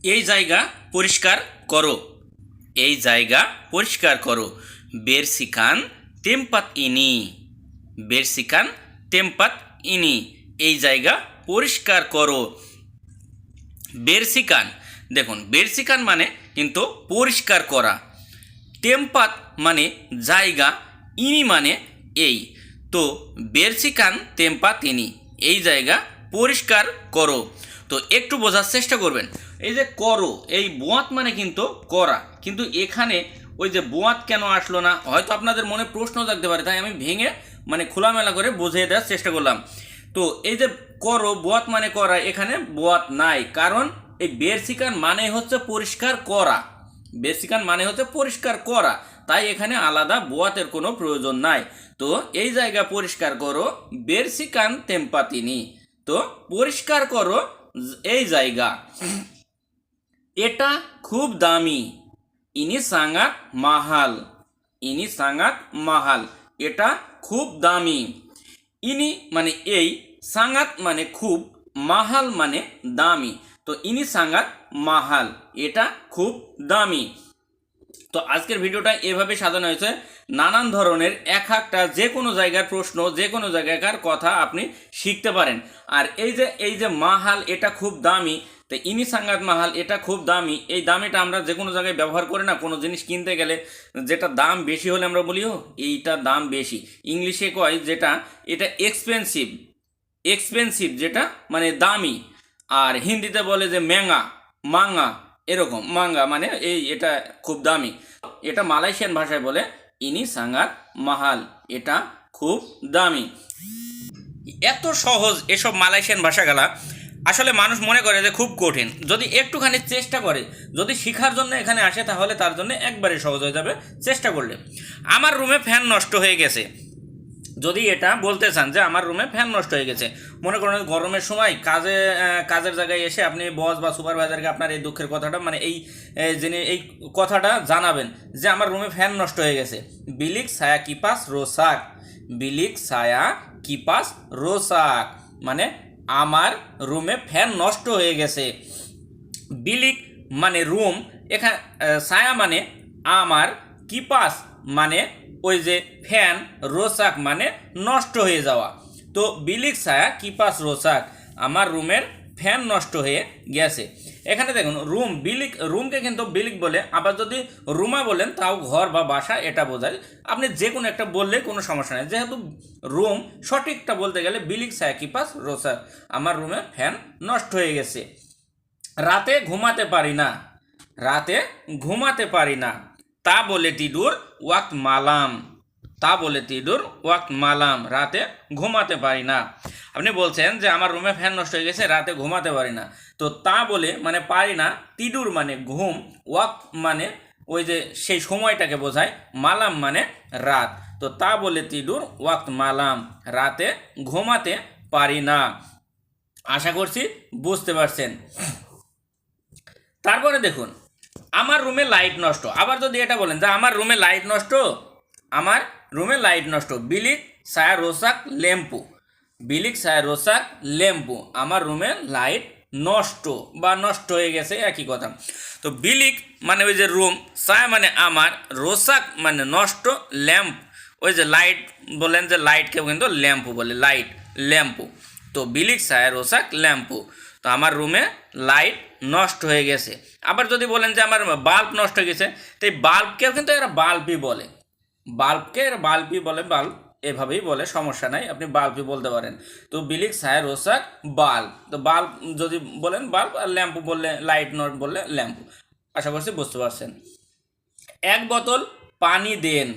এই জায়গা পরিষ্কার করো। এই জায়গা পরিষ্কার করো। বেরসিকান টেম্পাত ইনি। বেরসিকান টেম্পাত ইনি। এই জায়গা পরিষ্কার করো। বেরসিকান, দেখুন বেরসিকান মানে কিন্তু পরিষ্কার করা। টেম্পাত মানে জায়গা, ইনি মানে এই। তো বেরসিকান টেম্পাত ইনি, এই জায়গা পরিষ্কার করো। তো একটু বোঝার চেষ্টা করবেন। এই যে করো, এই বোয়াত মানে কিন্তু করা, কিন্তু এখানে ওই যে বোয়াত কেন আসলো না, হয়তো আপনাদের মনে প্রশ্ন থাকতে পারে, তাই আমি ভেঙে মানে খোলামেলা করে বুঝিয়ে দেওয়ার চেষ্টা করলাম। তো এই যে করো, বোয়াত মানে করা, এখানে বোয়াত নাই, কারণ এই বেরসিকান মানে হচ্ছে পরিষ্কার করা। বেসিকান মানে হচ্ছে পরিষ্কার করা, তাই এখানে আলাদা বোয়াতের কোনো প্রয়োজন নাই। তো এই জায়গা পরিষ্কার করো, বেরসিকান তেম্পাতিনি। তো পরিষ্কার করো এই জায়গা। এটা খুব দামি। ইনি সাঙ্গাত মাহাল। ইনি সাঙ্গাত মাহাল। এটা খুব দামি। ইনি মানে এই, সাঙ্গাত মানে খুব, মাহাল মানে দামি। তো ইনি সাঙ্গাত মাহাল, এটা খুব দামি। তো আজকের ভিডিওটা এভাবে সাজানো হয়েছে, নানান ধরনের এক একটা যে কোনো জায়গার প্রশ্ন, যে কোনো জায়গাকার কথা আপনি শিখতে পারেন। আর এই যে মাহাল, এটা খুব দামি। তো ইনি সাঙ্গাত মাহাল, এটা খুব দামি। এই দামিটা আমরা যে কোনো জায়গায় ব্যবহার করি না, কোনো জিনিস কিনতে গেলে যেটা দাম বেশি হলে আমরা বলি ও এইটা দাম বেশি। ইংলিশে কয় যেটা, এটা এক্সপেন্সিভ। এক্সপেন্সিভ যেটা মানে দামি। আর হিন্দিতে বলে যে মেঙ্গা, মাঙ্গা, এরকম। মাঙ্গা মানে এই, এটা খুব দামি। এটা মালয়েশিয়ান ভাষায় বলে ইনি সাঙ্গাত মাহাল, এটা খুব দামি। এত সহজ এসব মালয়েশিয়ান ভাষাগুলা, আসলে মানুষ মনে করে যে খুব কঠিন। যদি একটুখানি চেষ্টা করে, যদি শেখার জন্য এখানে আসে, তাহলে তার জন্য একবারে সহজ হয়ে যাবে চেষ্টা করলে। আমার রুমে ফ্যান নষ্ট হয়ে গেছে, যদি এটা বলতে চান যে আমার রুমে ফ্যান নষ্ট হয়ে গেছে, মনে করেন গরমের সময় কাজের জায়গায় এসে আপনি বস বা সুপারভাইজারকে আপনার এই দুঃখের কথাটা, মানে যিনি এই কথাটা জানাবেন যে আমার রুমে ফ্যান নষ্ট হয়ে গেছে। বিলিক ছায়া কিপাস রোসাক। বিলিক ছায়া কিপাস রোসাক মানে আমার রুমে ফ্যান নষ্ট হয়ে গেছে। বিলিক মানে রুম, এখানে ছায়া মানে আমার, কিপাস মানে ওই যে ফ্যান, রোসাক মানে নষ্ট হয়ে যাওয়া। তো বিলিক ছায়া কিপাস রোসাক, আমার রুমের ফ্যান নষ্ট হয়ে গেছে। এখানে দেখুন রুম, বিলিক, রুমকে কিন্তু বিলিক বলে, আবার যদি রুমা বলেন তাও ঘর বা বাসা এটা বোঝায়। আপনি যে কোনো একটা বললে কোনো সমস্যা নেই, যেহেতু রুম সঠিকটা বলতে গেলে বিলিক ছায়া কিপাস রোসাক, আমার রুমে ফ্যান নষ্ট হয়ে গেছে। রাতে ঘুমাতে পারি না। রাতে ঘুমাতে পারি না। তা বলে তিডুর ওয়াক্ত মালাম। তা বলে তিডুর ওয়াক্ত মালাম, রাতে ঘুমাতে পারি না। আপনি বলছেন যে আমার রুমে ফ্যান নষ্ট হয়ে গেছে, রাতে ঘুমাতে পারি না। তো তা বলে মানে পারি না, তিডুর মানে ঘুম, ওয়াক্ত মানে ওই যে সেই সময়টাকে বোঝায়, মালাম মানে রাত। তো তা বলে তিডুর ওয়াক্ত মালাম, রাতে ঘুমাতে পারি না। আশা করছি বুঝতে পারছেন। তারপরে দেখুন, আমার রুমে লাইট নষ্ট। আবার যদি এটা বলেন যে আমার রুমে লাইট নষ্ট, আমার রুমে লাইট নষ্ট। বিলিক ছায়া রোসাক লেম্পু। বিলিক ছায়া রোসাক লেম্পু, আমার রুমে লাইট নষ্ট বা নষ্ট হয়ে গেছে, একই কথা। তো বিলিক মানে ওই যে রুম, ছায়া মানে আমার, রোসাক মানে নষ্ট, ল্যাম্প ওই যে লাইট, বলেন যে লাইটকেও কিন্তু ল্যাম্পু বলে, লাইট ল্যাম্পু। তো বিলিক ছায়া রোসাক ল্যাম্পু, তো আমার রুমে লাইট নষ্ট হয়ে গেছে। আবার যদি বলেন যে আমার বাল্ব নষ্ট হয়ে গেছে, তো এই বাল্বকেও কিন্তু এরা বাল্বই বলে। বাল্বকে এরা বাল্বই বলে, বাল্ব এভাবেই বলে, সমস্যা নাই, আপনি বাল্বই বলতে পারেন। তো বিলিক ছায়া রোসাক বাল্ব, তো বাল্ব যদি বলেন বাল্ব, আর ল্যাম্প বললে, লাইট নট বললে ল্যাম্প। আশা করছি বুঝতে পারছেন। এক বোতল পানি দেন।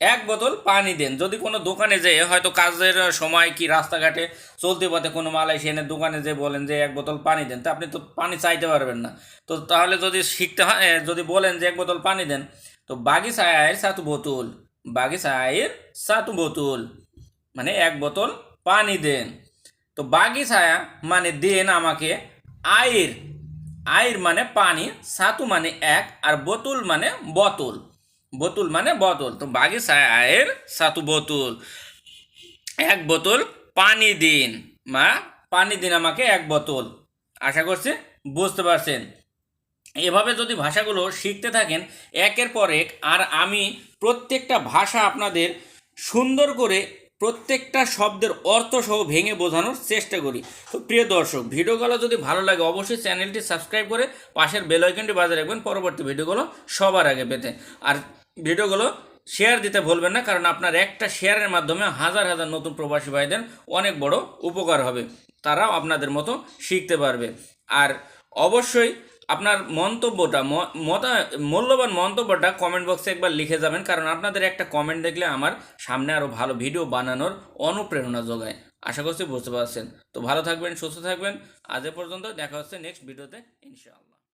এক বোতল পানি দেন, যদি কোনো দোকানে যেয়ে, হয়তো কাজের সময় কি রাস্তাঘাটে চলতে পথে কোনো মালয়েশিয়ানের দোকানে যে বলেন যে এক বোতল পানি দেন, তো আপনি তো পানি চাইতে পারবেন না। তো তাহলে যদি শিখতে হয়, যদি বলেন যে এক বোতল পানি দেন, তো বাগি সায়ের সাতু বোতল। বাগি সায়ের সাতু বোতল মানে এক বোতল পানি দেন। তো বাগি ছায়া মানে দেন আমাকে, আয়ের, আয়ের মানে পানি, সাতু মানে এক, আর বোতল মানে বোতল, বোতল মানে বোতল। তো বাগি ছায়ের সাতু বোতল, এক বোতল পানি দিন, মা পানি দিন আমাকে এক বোতল। আশা করছি বুঝতে পারছেন। এভাবে যদি ভাষাগুলো শিখতে থাকেন একের পর এক, আর আমি প্রত্যেকটা ভাষা আপনাদের সুন্দর করে প্রত্যেকটা শব্দের অর্থ সহ ভেঙে বোঝানোর চেষ্টা করি। তো প্রিয় দর্শক, ভিডিওগুলো যদি ভালো লাগে অবশ্যই চ্যানেলটি সাবস্ক্রাইব করে পাশের বেল আইকনটি বাজিয়ে রাখবেন পরবর্তী ভিডিওগুলো সবার আগে পেতে। আর ভিডিওগুলো শেয়ার দিতে ভুলবেন না, কারণ আপনার একটা শেয়ারের মাধ্যমে হাজার হাজার নতুন প্রবাসী ভাইদের অনেক বড় উপকার হবে, তারাও আপনাদের মতো শিখতে পারবে। আর অবশ্যই আপনার মন্তব্যটা মূল্যবান মন্তব্যটা কমেন্ট বক্সে একবার লিখে যাবেন, কারণ আপনাদের একটা কমেন্ট দেখলে আমার সামনে আরও ভালো ভিডিও বানানোর অনুপ্রেরণা যোগায়। আশা করছি বুঝতে পারছেন। তো ভালো থাকবেন, সুস্থ থাকবেন। আজ এ পর্যন্ত, দেখা হচ্ছে নেক্সট ভিডিওতে ইনশাআল্লাহ।